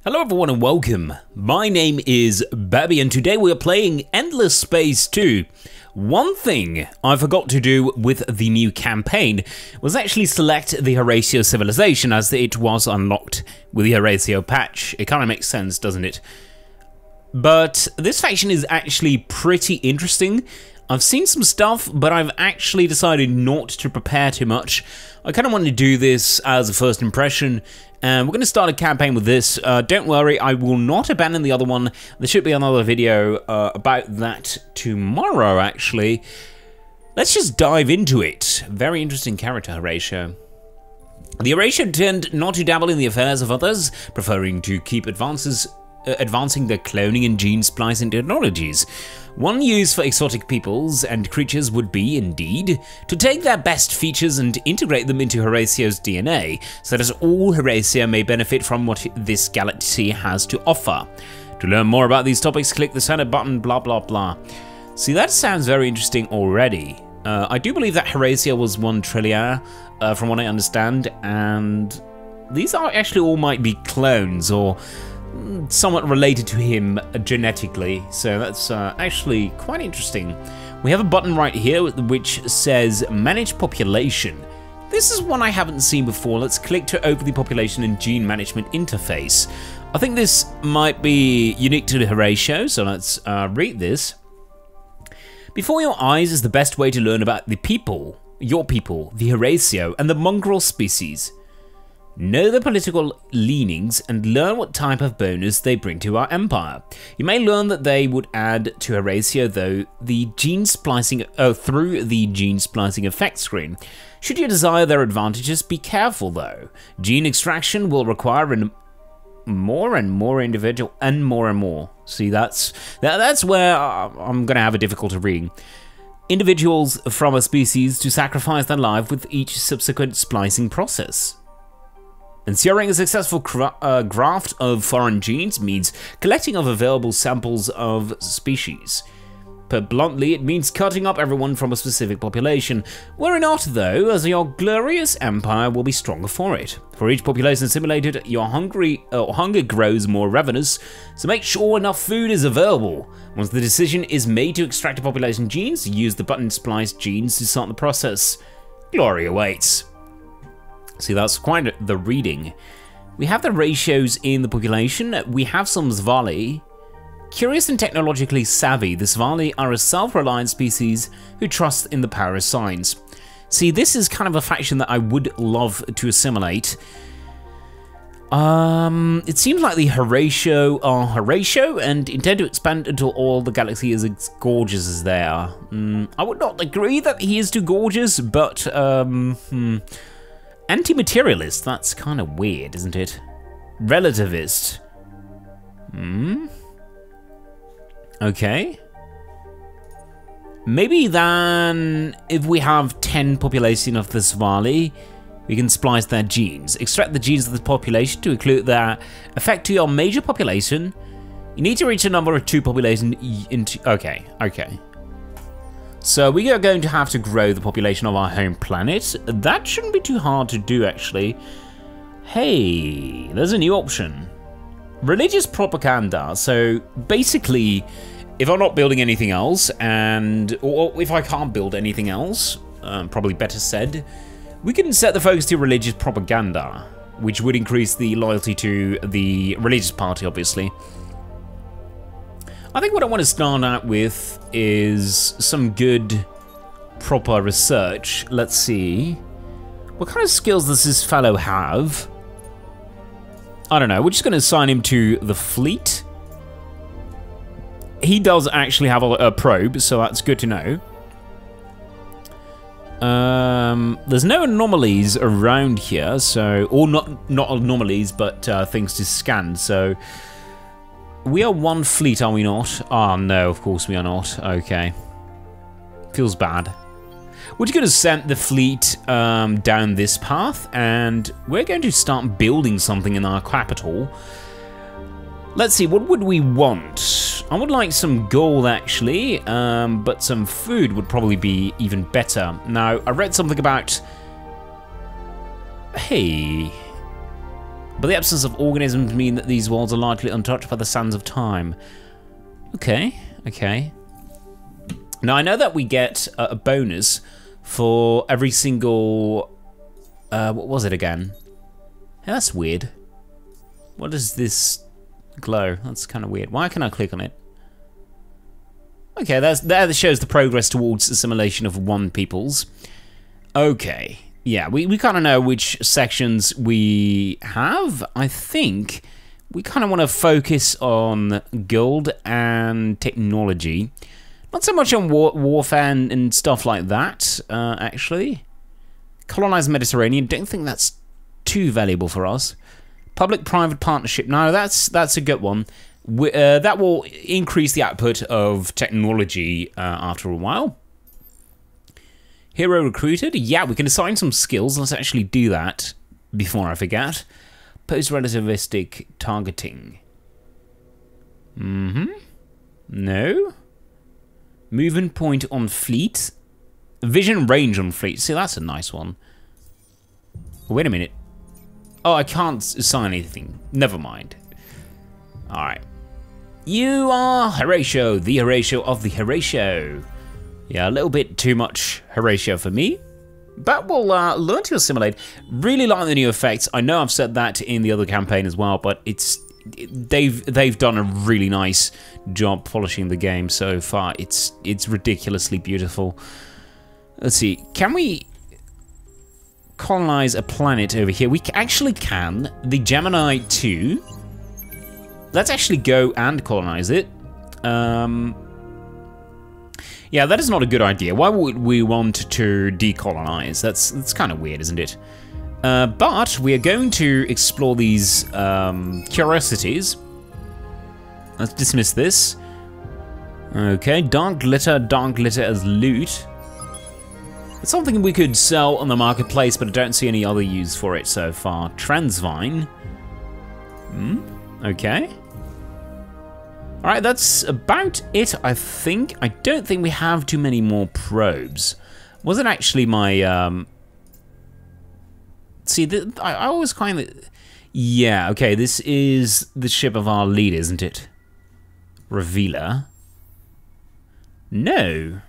Hello everyone and welcome. My name is Babby and today we are playing Endless Space 2. One thing I forgot to do with the new campaign was actually select the Horatio civilization as it was unlocked with the Horatio patch. It kind of makes sense, doesn't it? But this faction is actually pretty interesting. I've seen some stuff, but I've actually decided not to prepare too much. I kind of want to do this as a first impression, and we're going to start a campaign with this. Don't worry, I will not abandon the other one. There should be another video about that tomorrow, actually. Let's just dive into it. Very interesting character, Horatio. The Horatio tend not to dabble in the affairs of others, preferring to keep advancing their cloning and gene splicing technologies. One use for exotic peoples and creatures would be, indeed, to take their best features and integrate them into Horatio's DNA, so that all Horatio may benefit from what this galaxy has to offer. To learn more about these topics, click the center button, blah blah blah. See, that sounds very interesting already. I do believe that Horatio was 1 trillion, from what I understand, and these are actually all might be clones, or somewhat related to him genetically, so that's actually quite interesting. We have a button right here which says Manage Population. This is one I haven't seen before. Let's click to open the Population and Gene Management interface. I think this might be unique to the Horatio, so let's read this. Before your eyes is the best way to learn about the people, your people, the Horatio, and the mongrel species. Know their political leanings and learn what type of bonus they bring to our empire. You may learn that they would add to Horatio through the gene splicing effect screen. Should you desire their advantages, be careful though. Gene extraction will require more and more individual and more. See, that's where I'm gonna have a difficulty reading. Individuals from a species to sacrifice their life with each subsequent splicing process. Ensuring a successful graft of foreign genes means collecting of available samples of species. Put bluntly, it means cutting up everyone from a specific population. Worry not, though, as your glorious empire will be stronger for it. For each population assimilated, your hunger grows more ravenous, so make sure enough food is available. Once the decision is made to extract a population genes, use the button splice genes to start the process. Glory awaits. See, that's quite the reading. We have the ratios in the population. We have some Zvali. Curious and technologically savvy, the Zvali are a self-reliant species who trust in the power of science. See, this is kind of a faction that I would love to assimilate. It seems like the Horatio are Horatio and intend to expand until all the galaxy is as gorgeous as they are. I would not agree that he is too gorgeous, but anti-materialist, that's kind of weird, isn't it? Relativist. Okay. Maybe then, if we have 10 population of the Zvali, we can splice their genes. Extract the genes of the population to include their effect to your major population. You need to reach a number of 2 population into... Okay. So we are going to have to grow the population of our home planet. That shouldn't be too hard to do, actually. Hey, there's a new option. Religious propaganda. So basically, if I'm not building anything else, or if I can't build anything else, probably better said, we can set the focus to religious propaganda, which would increase the loyalty to the religious party, obviously. I think what I want to start out with is some good, proper research. Let's see. What kind of skills does this fellow have? I don't know. We're just going to assign him to the fleet. He does actually have a probe, so that's good to know. There's no anomalies around here, so... Or not anomalies, but things to scan, so... We are 1 fleet, are we not? Oh no, of course we are not. Okay. Feels bad. We're just going to send the fleet down this path, and we're going to start building something in our capital. Let's see, what would we want? I would like some gold, actually, but some food would probably be even better. Now, I read something about... Hey... But the absence of organisms mean that these worlds are largely untouched by the sands of time. Okay, okay. Now I know that we get a bonus for every single... what was it again? Hey, that's weird. What is this glow? That's kind of weird. Why can I click on it? Okay, that shows the progress towards assimilation of one peoples. Okay, yeah, we kind of know which sections we have. I think we kind of want to focus on gold and technology. Not so much on warfare and stuff like that, actually. Colonize Mediterranean, don't think that's too valuable for us. Public-private partnership, no, that's a good one. That will increase the output of technology after a while. Hero recruited, yeah, we can assign some skills. Let's actually do that before I forget. Post-relativistic targeting. No. Movement point on fleet. Vision range on fleet. See, that's a nice one. Wait a minute. Oh, I can't assign anything. Never mind. Alright. You are Horatio, the Horatio of the Horatio. Yeah, a little bit too much Horatio for me. But we'll learn to assimilate. Really like the new effects. I know I've said that in the other campaign as well, but they've done a really nice job polishing the game so far. It's ridiculously beautiful. Let's see, can we colonize a planet over here? We actually can. The Gemini 2. Let's actually go and colonize it. Yeah, that is not a good idea. Why would we want to decolonize? That's kind of weird, isn't it? But we are going to explore these curiosities. Let's dismiss this. Okay, dark glitter as loot. It's something we could sell on the marketplace, but I don't see any other use for it so far. Transvine. Okay. Alright, that's about it, I think. I don't think we have too many more probes. Wasn't actually my... See, I always kind of... Yeah, okay, this is the ship of our lead, isn't it? Revealer. No.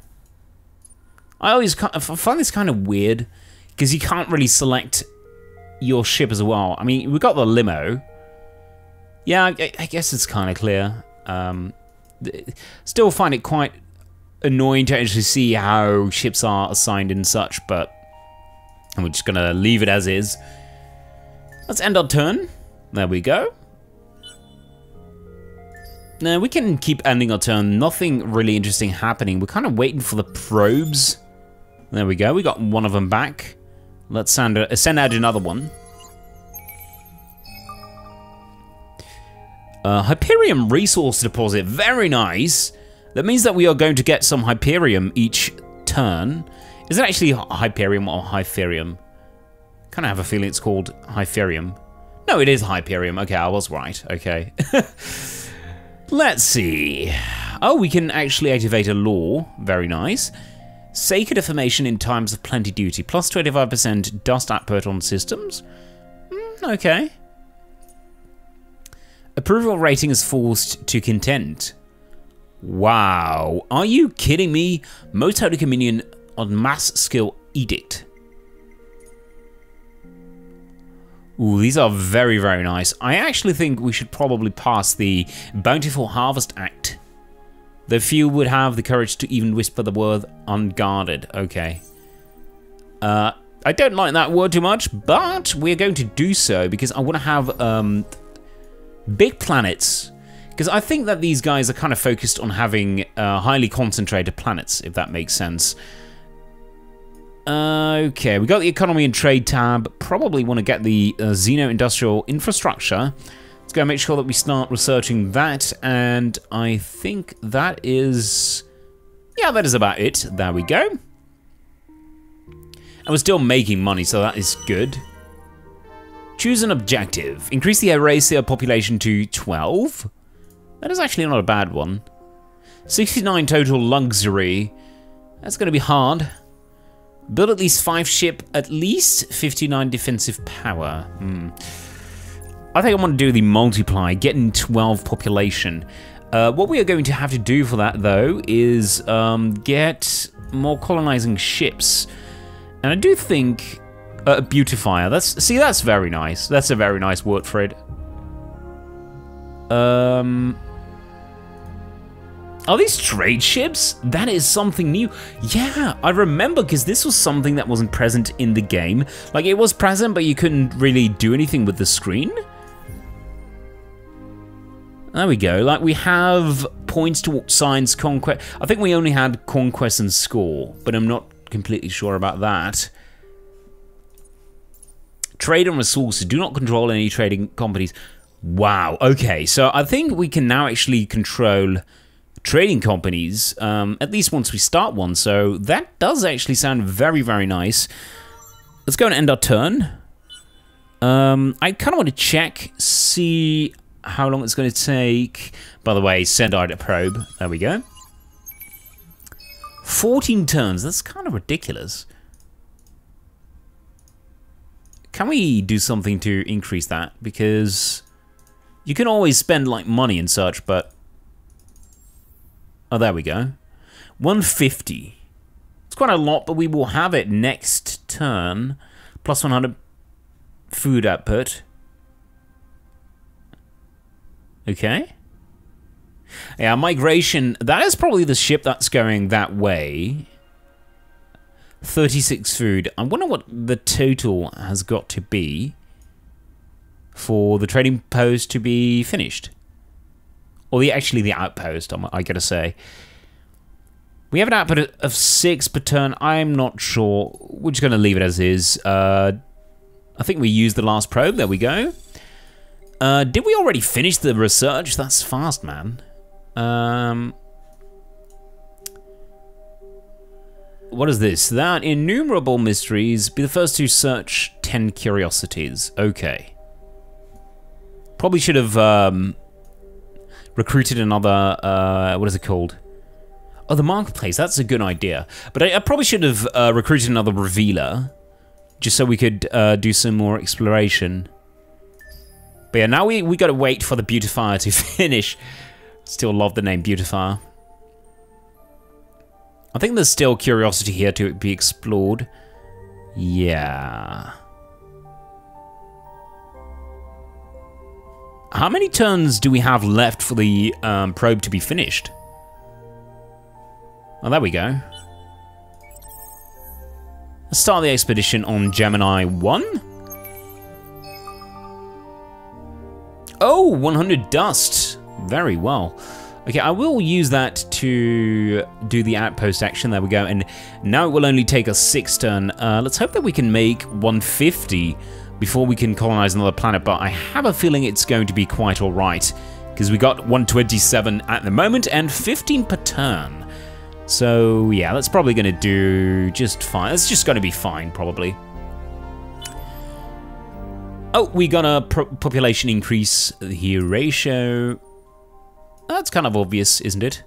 I always find this kind of weird, because you can't really select your ship as well. I mean, we got the limo. Yeah, I guess it's kind of clear. Still find it quite annoying to actually see how ships are assigned and such, but we're just gonna leave it as is. Let's end our turn. There we go. Now we can keep ending our turn. Nothing really interesting happening. We're kind of waiting for the probes. There we go. We got one of them back. Let's send out another one. Hyperium resource deposit, very nice. That means that we are going to get some Hyperium each turn. Is it actually Hyperium or Hyperium? Kind of have a feeling it's called Hyperium. No, it is Hyperium. Okay, I was right. Okay. Let's see. Oh, we can actually activate a law. Very nice. Sacred affirmation in times of plenty duty. Plus 25% dust output on systems. Okay. Approval rating is forced to content. Wow. Are you kidding me? Most Holy Communion on mass skill edict. Ooh, these are very, very nice. I actually think we should probably pass the Bountiful Harvest Act. Though few would have the courage to even whisper the word unguarded. Okay. I don't like that word too much, but we're going to do so because I want to have big planets. Because I think that these guys are kind of focused on having highly concentrated planets, if that makes sense. Okay, we got the economy and trade tab. Probably want to get the Xeno-industrial infrastructure. Let's go make sure that we start researching that. And I think that is... yeah, that is about it. There we go. And we're still making money, so that is good. Choose an objective. Increase the Horatio population to 12. That is actually not a bad one. 69 total luxury. That's going to be hard. Build at least 5 ship, at least 59 defensive power. I think I want to do the multiply, getting 12 population. What we are going to have to do for that, though, is get more colonizing ships. And I do think a beautifier. That's very nice. That's a very nice word for it. Are these trade ships? That is something new. Yeah, I remember, because this was something that wasn't present in the game. Like, it was present, but you couldn't really do anything with the screen. There we go. Like, we have points towards science, conquest. I think we only had conquest and score, but I'm not completely sure about that. Trade and resources. Do not control any trading companies. Wow, okay. So I think we can now actually control trading companies, at least once we start one, so that does actually sound very, very nice. Let's go and end our turn. I kind of want to check, see how long it's going to take. By the way, send out a probe. There we go. 14 turns, that's kind of ridiculous. Can we do something to increase that? Because you can always spend, like, money and such, but... Oh, there we go. 150. It's quite a lot, but we will have it next turn. Plus 100 food output. Okay. Yeah, migration. That is probably the ship that's going that way. 36 food. I wonder what the total has got to be for the trading post to be finished. Or actually the outpost, I gotta say. We have an output of 6 per turn. I'm not sure. We're just gonna leave it as is. I think we used the last probe. There we go. Did we already finish the research? That's fast, man. What is this? That innumerable mysteries. Be the first to search 10 curiosities. Okay. Probably should have... recruited another, what is it called? Oh, the marketplace, that's a good idea. But I probably should have recruited another revealer, just so we could do some more exploration. But yeah, now we gotta wait for the beautifier to finish. Still love the name beautifier. I think there's still curiosity here to be explored. Yeah. How many turns do we have left for the probe to be finished? Oh, there we go. Let's start the expedition on Gemini 1. Oh, 100 dust. Very well. Okay, I will use that to do the outpost action. There we go. And now it will only take us 6 turns. Let's hope that we can make 150 before we can colonize another planet, but I have a feeling it's going to be quite alright, because we got 127 at the moment and 15 per turn. So yeah, that's probably going to do just fine. It's just going to be fine, probably. Oh, we got a population increase. The Horatio. That's kind of obvious, isn't it?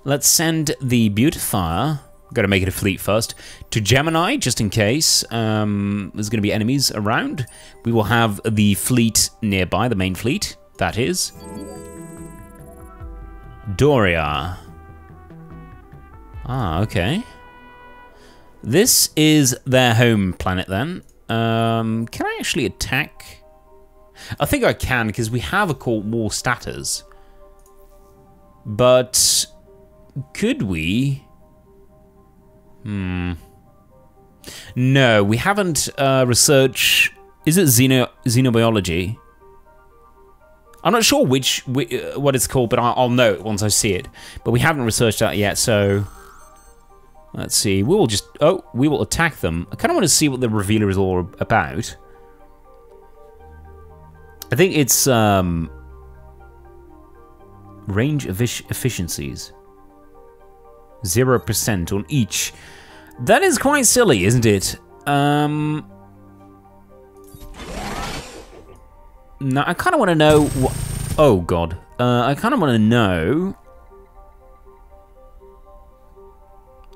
Let's send the beautifier. Got to make it a fleet first. To Gemini, just in case there's going to be enemies around. We will have the fleet nearby, the main fleet, that is. Doria. Ah, okay. This is their home planet then. Can I actually attack? I think I can, because we have a Cold War status. But could we? No, we haven't researched. Is it xenobiology? I'm not sure what it's called, but I'll know it once I see it. But we haven't researched that yet, so let's see. We will attack them. I kind of want to see what the revealer is all about. I think it's range efficiencies. 0% on each. That is quite silly, isn't it? Now, I kind of want to know what... Oh, God. I kind of want to know...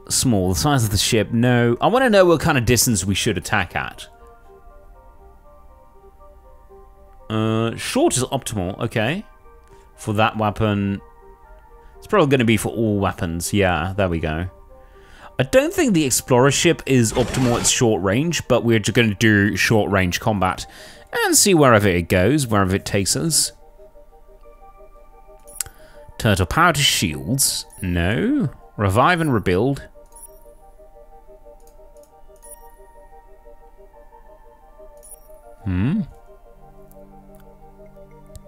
Small, the size of the ship, no. I want to know what kind of distance we should attack at. Short is optimal, okay. For that weapon. It's probably going to be for all weapons. Yeah, there we go. I don't think the Explorer ship is optimal at short range, but we're just going to do short range combat and see wherever it goes, wherever it takes us. Turtle power to shields. No. Revive and rebuild.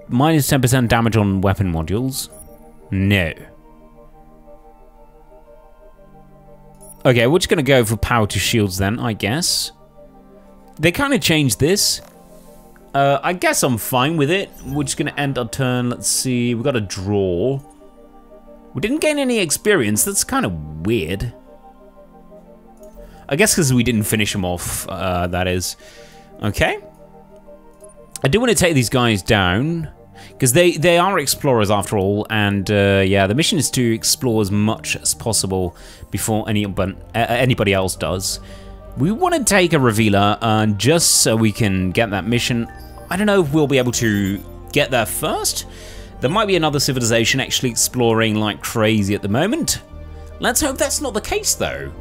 Minus 10% damage on weapon modules. No. Okay, we're just going to go for power to shields then, I guess. They kind of changed this. I guess I'm fine with it. We're just going to end our turn. Let's see. We've got a draw. We didn't gain any experience. That's kind of weird. I guess because we didn't finish them off, that is. Okay. I do want to take these guys down. Because they are explorers after all, and yeah, the mission is to explore as much as possible before anybody else does. We want to take a revealer just so we can get that mission. I don't know if we'll be able to get there first. There might be another civilization actually exploring like crazy at the moment. Let's hope that's not the case though.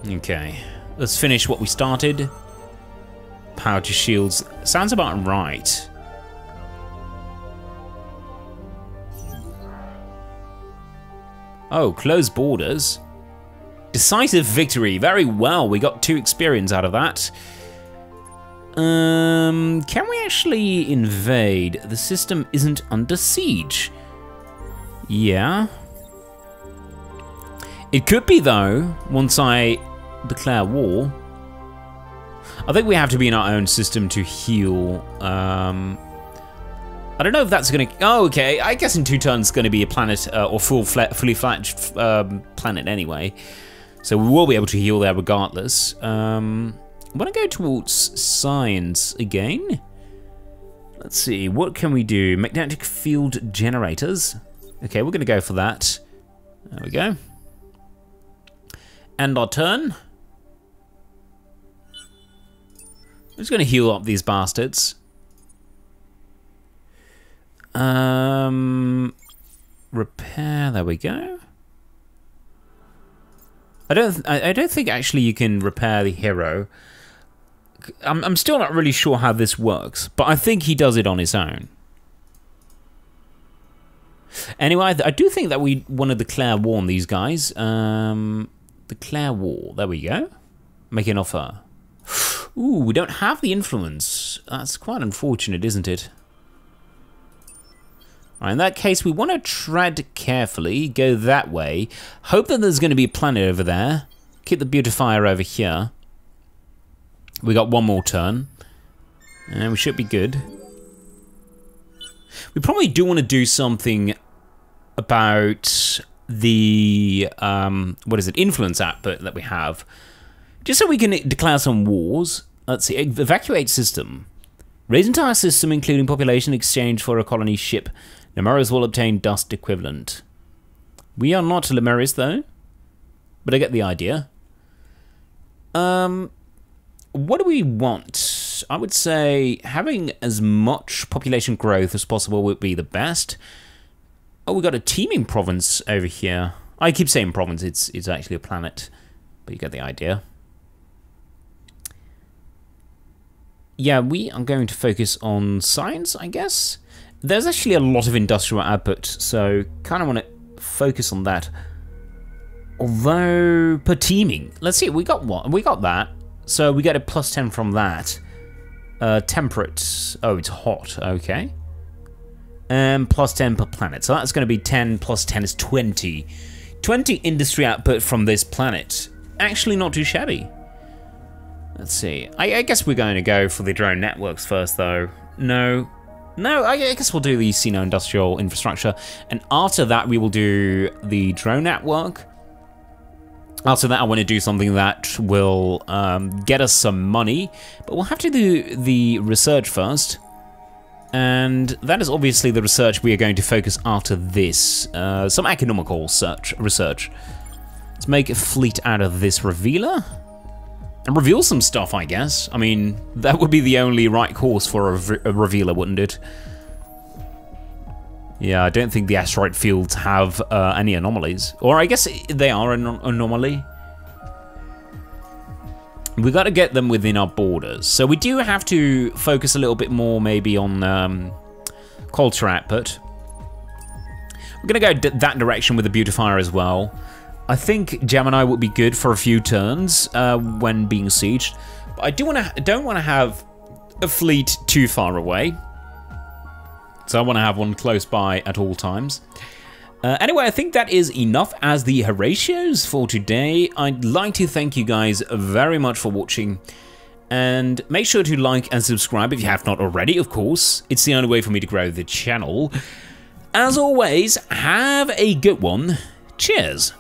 Okay, let's finish what we started. Power to shields, sounds about right. Oh, closed borders. Decisive victory. Very well. We got 2 experience out of that. Can we actually invade? The system isn't under siege. Yeah. It could be, though, once I declare war. I think we have to be in our own system to heal. I don't know if that's going to... Oh, okay. I guess in 2 turns it's going to be a planet, or fully fledged planet anyway. So we will be able to heal there regardless. I'm going to go towards science again. Let's see. What can we do? Magnetic field generators. Okay, we're going to go for that. There we go. End our turn. I'm just going to heal up these bastards. Repair, there we go. I don't think actually you can repair the hero. I'm still not really sure how this works, but I think he does it on his own. Anyway, I do think that we want to declare war on these guys. Declare war, there we go. Make an offer. Ooh, we don't have the influence. That's quite unfortunate, isn't it? Right, in that case, we want to tread carefully, go that way. Hope that there's going to be a planet over there. Keep the beautifier over here. We got 1 more turn. And we should be good. We probably do want to do something about the, influence output that we have. Just so we can declare some wars. Let's see, evacuate system. Raise entire system, including population exchange for a colony ship. Lemurians will obtain dust equivalent. We are not Lemurians though, but I get the idea. What do we want? I would say having as much population growth as possible would be the best. Oh, we got a teeming province over here. I keep saying province, it's actually a planet, but you get the idea. Yeah, we are going to focus on science, I guess. There's actually a lot of industrial output, so kind of want to focus on that. Although, per teaming, let's see, we got what? We got that, so we get a +10 from that. Temperate, oh, it's hot, okay. +10 per planet, so that's going to be 10 plus 10 is 20. 20 industry output from this planet. Actually not too shabby. Let's see, I guess we're going to go for the drone networks first, though. No, I guess we'll do the Sino-Industrial Infrastructure, and after that we will do the drone network. After that I want to do something that will get us some money, but we'll have to do the research first. And that is obviously the research we are going to focus after this. Some economical research. Let's make a fleet out of this revealer. and reveal some stuff, I guess. I mean, that would be the only right course for a revealer, wouldn't it? Yeah, I don't think the asteroid fields have any anomalies. Or I guess they are an anomaly. We got to get them within our borders. So we do have to focus a little bit more maybe on culture output. We're going to go that direction with the beautifier as well. I think Gemini would be good for a few turns when being sieged. But I don't want to have a fleet too far away. So I want to have one close by at all times. Anyway, I think that is enough as the Horatios for today. I'd like to thank you guys very much for watching. And make sure to like and subscribe if you have not already, of course. It's the only way for me to grow the channel. As always, have a good one. Cheers.